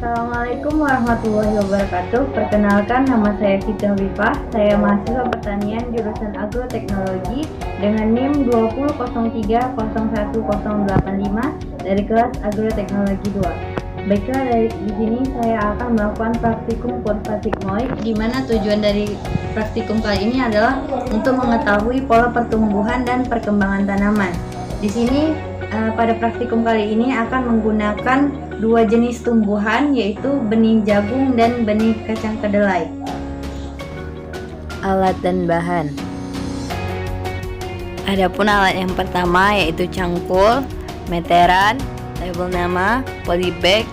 Assalamualaikum warahmatullahi wabarakatuh. Perkenalkan, nama saya Siti Hovifah. Saya mahasiswa pertanian jurusan agroteknologi dengan NIM 203011085 dari kelas agroteknologi 2. Baiklah, di sini saya akan melakukan praktikum kurva sigmoid, di mana tujuan dari praktikum kali ini adalah untuk mengetahui pola pertumbuhan dan perkembangan tanaman. Di sini pada praktikum kali ini akan menggunakan dua jenis tumbuhan, yaitu benih jagung dan benih kacang kedelai. Alat dan bahan. Adapun alat yang pertama yaitu cangkul, meteran, label nama, polybag,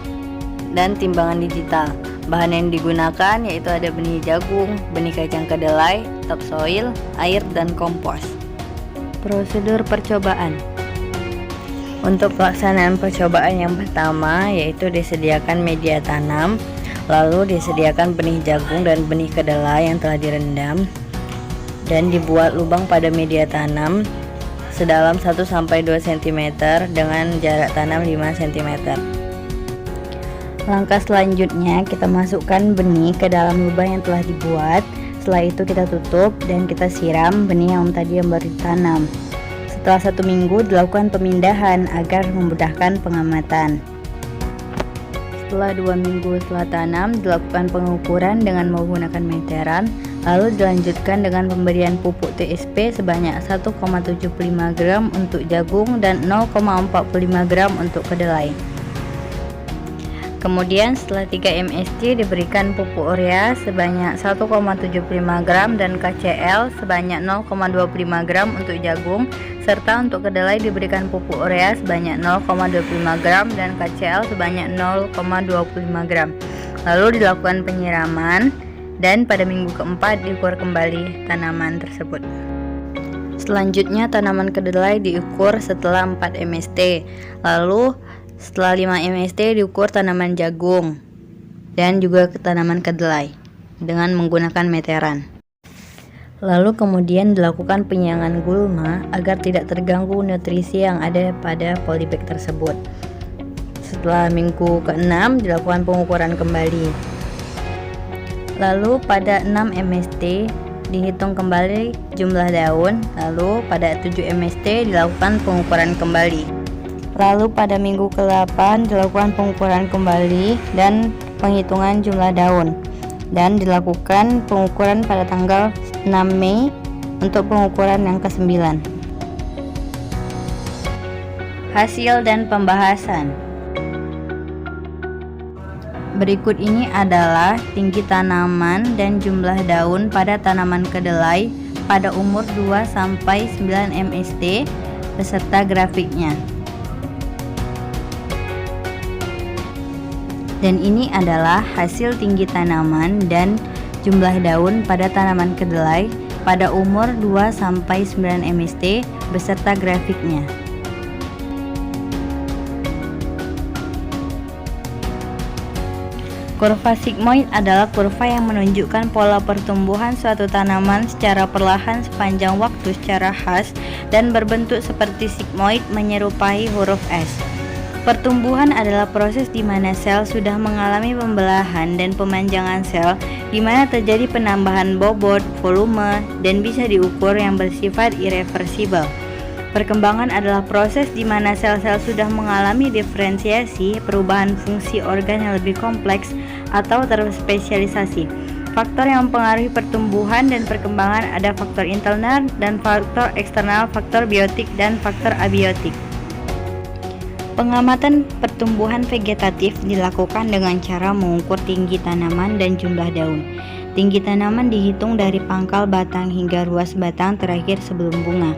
dan timbangan digital. Bahan yang digunakan yaitu ada benih jagung, benih kacang kedelai, topsoil, air, dan kompos. Prosedur percobaan. Untuk pelaksanaan percobaan yang pertama yaitu disediakan media tanam, lalu disediakan benih jagung dan benih kedelai yang telah direndam, dan dibuat lubang pada media tanam sedalam 1-2 cm dengan jarak tanam 5 cm. Langkah selanjutnya, kita masukkan benih ke dalam lubang yang telah dibuat. Setelah itu kita tutup dan kita siram benih yang tadi yang baru ditanam. Setelah 1 minggu dilakukan pemindahan agar memudahkan pengamatan. Setelah 2 minggu setelah tanam dilakukan pengukuran dengan menggunakan meteran, lalu dilanjutkan dengan pemberian pupuk TSP sebanyak 1,75 gram untuk jagung dan 0,45 gram untuk kedelai. Kemudian setelah 3 MSC diberikan pupuk urea sebanyak 1,75 gram dan KCl sebanyak 0,25 gram untuk jagung, serta untuk kedelai diberikan pupuk urea sebanyak 0,25 gram dan KCl sebanyak 0,25 gram. Lalu dilakukan penyiraman dan pada minggu keempat diukur kembali tanaman tersebut. Selanjutnya tanaman kedelai diukur setelah 4 MST. Lalu setelah 5 MST diukur tanaman jagung dan juga tanaman kedelai dengan menggunakan meteran. Lalu kemudian dilakukan penyiangan gulma agar tidak terganggu nutrisi yang ada pada polybag tersebut. Setelah minggu ke-6 dilakukan pengukuran kembali. Lalu pada 6 MST dihitung kembali jumlah daun, lalu pada 7 MST dilakukan pengukuran kembali. Lalu pada minggu ke-8 dilakukan pengukuran kembali dan penghitungan jumlah daun, dan dilakukan pengukuran pada tanggal 6 Mei untuk pengukuran yang ke-9. Hasil dan pembahasan. Berikut ini adalah tinggi tanaman dan jumlah daun pada tanaman kedelai pada umur 2-9 MST beserta grafiknya. Dan ini adalah hasil tinggi tanaman dan jumlah daun pada tanaman kedelai pada umur 2-9 MST beserta grafiknya. Kurva sigmoid adalah kurva yang menunjukkan pola pertumbuhan suatu tanaman secara perlahan sepanjang waktu secara khas dan berbentuk seperti sigmoid menyerupai huruf S. Pertumbuhan adalah proses di mana sel sudah mengalami pembelahan dan pemanjangan sel, di mana terjadi penambahan bobot, volume, dan bisa diukur yang bersifat irreversibel. Perkembangan adalah proses di mana sel-sel sudah mengalami diferensiasi, perubahan fungsi organ yang lebih kompleks atau terspesialisasi. Faktor yang mempengaruhi pertumbuhan dan perkembangan ada faktor internal dan faktor eksternal, faktor biotik dan faktor abiotik. Pengamatan pertumbuhan vegetatif dilakukan dengan cara mengukur tinggi tanaman dan jumlah daun. Tinggi tanaman dihitung dari pangkal batang hingga ruas batang terakhir sebelum bunga.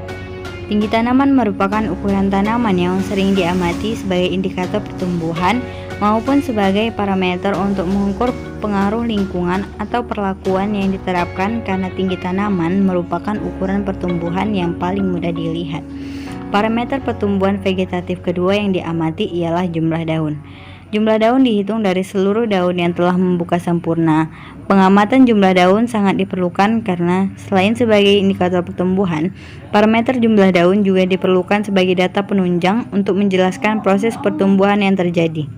Tinggi tanaman merupakan ukuran tanaman yang sering diamati sebagai indikator pertumbuhan maupun sebagai parameter untuk mengukur pengaruh lingkungan atau perlakuan yang diterapkan, karena tinggi tanaman merupakan ukuran pertumbuhan yang paling mudah dilihat. Parameter pertumbuhan vegetatif kedua yang diamati ialah jumlah daun. Jumlah daun dihitung dari seluruh daun yang telah membuka sempurna. Pengamatan jumlah daun sangat diperlukan karena selain sebagai indikator pertumbuhan, parameter jumlah daun juga diperlukan sebagai data penunjang untuk menjelaskan proses pertumbuhan yang terjadi.